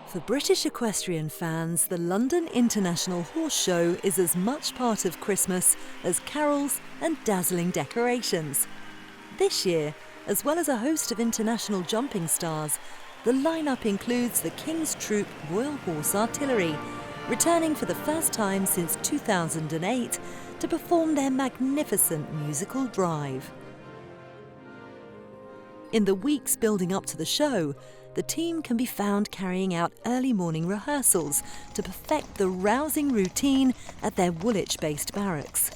For British equestrian fans, the London International Horse Show is as much part of Christmas as carols and dazzling decorations. This year, as well as a host of international jumping stars, the lineup includes the King's Troop Royal Horse Artillery, returning for the first time since 2008 to perform their magnificent musical drive. In the weeks building up to the show, the team can be found carrying out early morning rehearsals to perfect the rousing routine at their Woolwich-based barracks.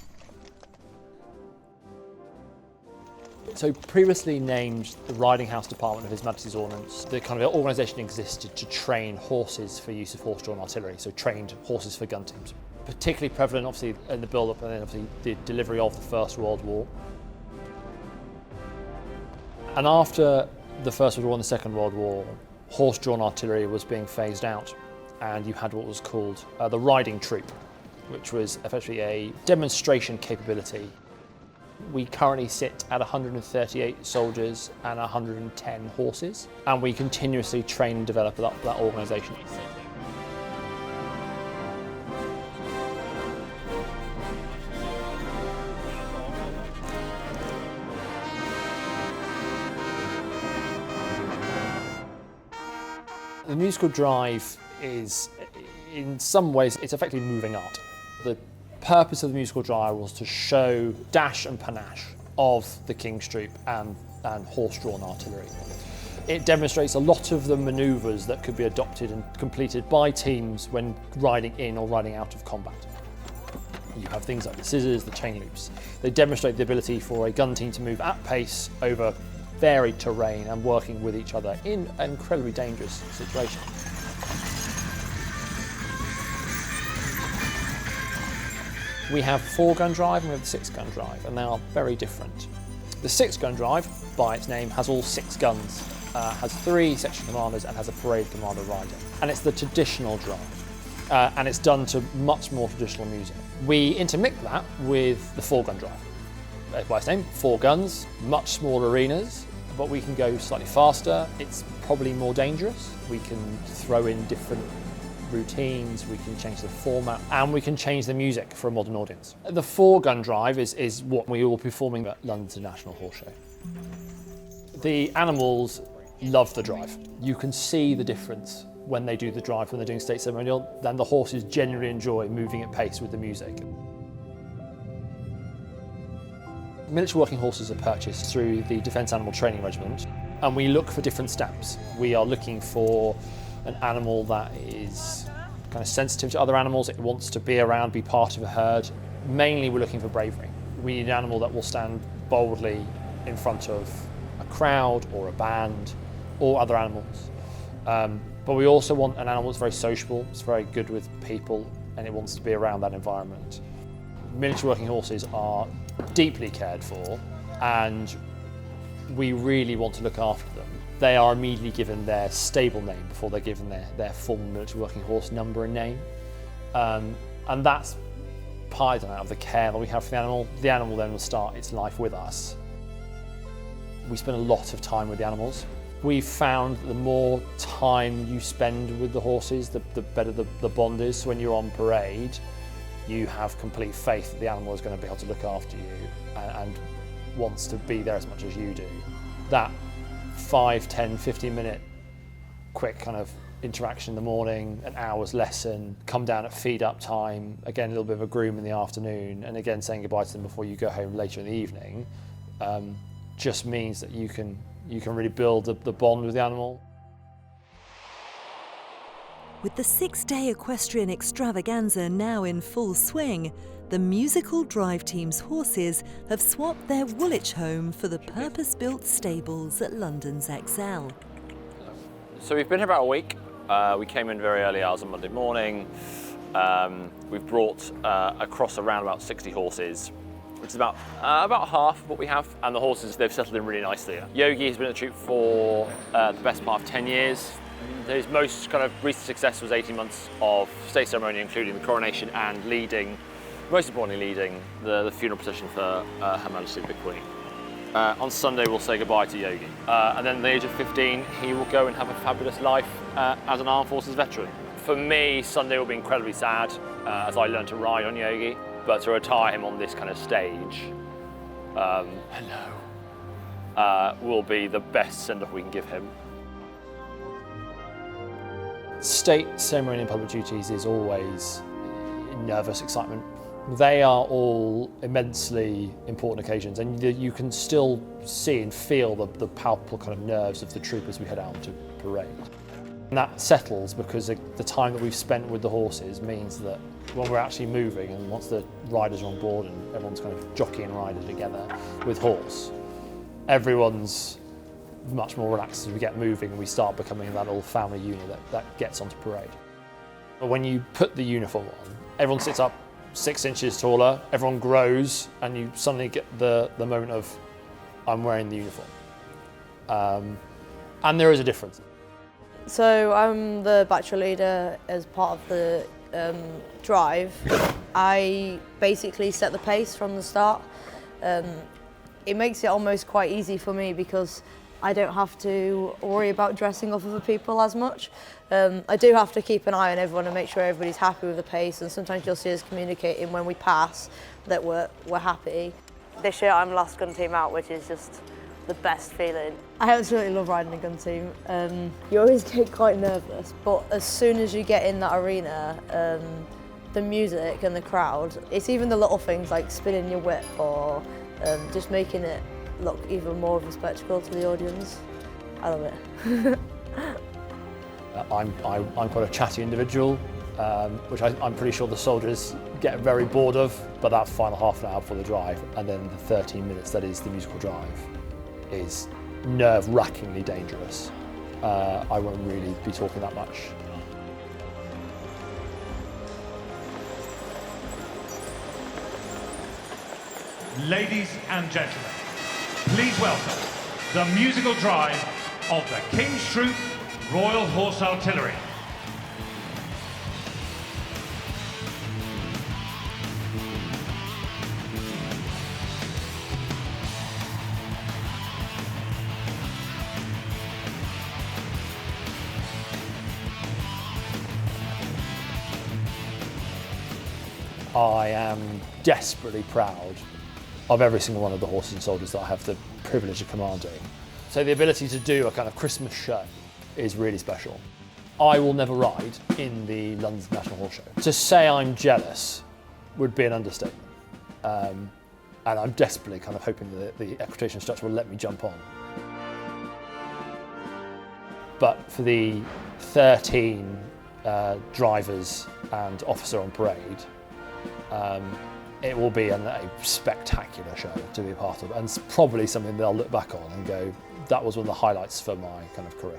So previously named the Riding House Department of His Majesty's Ordnance, the kind of organisation existed to train horses for use of horse-drawn artillery, so trained horses for gun teams. Particularly prevalent obviously in the build-up and then obviously the delivery of the First World War. And after the First World War and the Second World War, horse-drawn artillery was being phased out, and you had what was called the riding troop, which was effectively a demonstration capability. We currently sit at 138 soldiers and 110 horses, and we continuously train and develop that organisation. The musical drive is, in some ways, it's effectively moving art. The purpose of the musical drive was to show dash and panache of the King's Troop and horse-drawn artillery. It demonstrates a lot of the manoeuvres that could be adopted and completed by teams when riding in or riding out of combat. You have things like the scissors, the chain loops. They demonstrate the ability for a gun team to move at pace over varied terrain and working with each other in an incredibly dangerous situation. We have 4-gun drive and we have the 6-gun drive, and they are very different. The 6-gun drive, by its name, has all 6 guns, has 3 section commanders and has a parade commander riding. And it's the traditional drive, and it's done to much more traditional music. We intermix that with the 4-gun drive. By its name, 4 guns, much smaller arenas, but we can go slightly faster. It's probably more dangerous. We can throw in different routines, we can change the format, and we can change the music for a modern audience. The 4-gun drive is what we will be performing at London's International Horse Show. The animals love the drive. You can see the difference when they do the drive, when they're doing state ceremonial, then the horses genuinely enjoy moving at pace with the music. Military working horses are purchased through the Defence Animal Training Regiment, and we look for different stamps. We are looking for an animal that is kind of sensitive to other animals, it wants to be around, be part of a herd. Mainly we're looking for bravery. We need an animal that will stand boldly in front of a crowd or a band or other animals. But we also want an animal that's very sociable, it's very good with people, and it wants to be around that environment. Military working horses are deeply cared for, and we really want to look after them. They are immediately given their stable name before they're given their formal military working horse number and name. And that's part of the care that we have for the animal. The animal then will start its life with us. We spend a lot of time with the animals. We've found that the more time you spend with the horses, the better the bond is. So when you're on parade, you have complete faith that the animal is going to be able to look after you and wants to be there as much as you do. That 5, 10, 15 minute quick kind of interaction in the morning, an hour's lesson, come down at feed up time, again a little bit of a groom in the afternoon, and again saying goodbye to them before you go home later in the evening, just means that you can really build the bond with the animal. With the 6-day equestrian extravaganza now in full swing, the musical drive team's horses have swapped their Woolwich home for the purpose-built stables at London's XL. So we've been here about a week. We came in very early hours on Monday morning. We've brought across around about 60 horses, which is about half of what we have. And the horses, they've settled in really nicely. Yogi has been at the troop for the best part of 10 years. His most kind of recent success was 18 months of state ceremony, including the coronation and most importantly leading the funeral procession for Her Majesty the Queen. On Sunday we'll say goodbye to Yogi. And then at the age of 15 he will go and have a fabulous life as an armed forces veteran. For me, Sunday will be incredibly sad as I learn to ride on Yogi, but to retire him on this kind of stage, will be the best send-off we can give him. State ceremony and public duties is always nervous excitement. They are all immensely important occasions, and you can still see and feel the palpable kind of nerves of the troop as we head out to parade. And that settles because the time that we've spent with the horses means that when we're actually moving, and once the riders are on board and everyone's kind of jockey and rider together with horse, everyone's much more relaxed as we get moving and we start becoming that little family unit that gets onto parade. But when you put the uniform on, everyone sits up 6 inches taller, everyone grows, and you suddenly get the moment of, I'm wearing the uniform. And there is a difference. So I'm the batch leader as part of the drive. I basically set the pace from the start. It makes it almost quite easy for me because I don't have to worry about dressing off other people as much. I do have to keep an eye on everyone and make sure everybody's happy with the pace, and sometimes you'll see us communicating when we pass that we're happy. This year I'm last gun team out, which is just the best feeling. I absolutely love riding a gun team. You always get quite nervous, but as soon as you get in that arena, the music and the crowd, it's even the little things like spinning your whip or just making it look even more of a spectacle to the audience. I love it. I'm quite a chatty individual, which I'm pretty sure the soldiers get very bored of, but that final half an hour before the drive and then the 13 minutes that is the musical drive is nerve-wrackingly dangerous. I won't really be talking that much. Ladies and gentlemen, please welcome the musical drive of the King's Troop Royal Horse Artillery. I am desperately proud of every single one of the horses and soldiers that I have the privilege of commanding. So the ability to do a kind of Christmas show is really special. I will never ride in the London National Horse Show. To say I'm jealous would be an understatement. And I'm desperately kind of hoping that the equitation structure will let me jump on. But for the 13 drivers and officer on parade, it will be a spectacular show to be a part of, and it's probably something that I'll look back on and go, that was one of the highlights for my kind of career.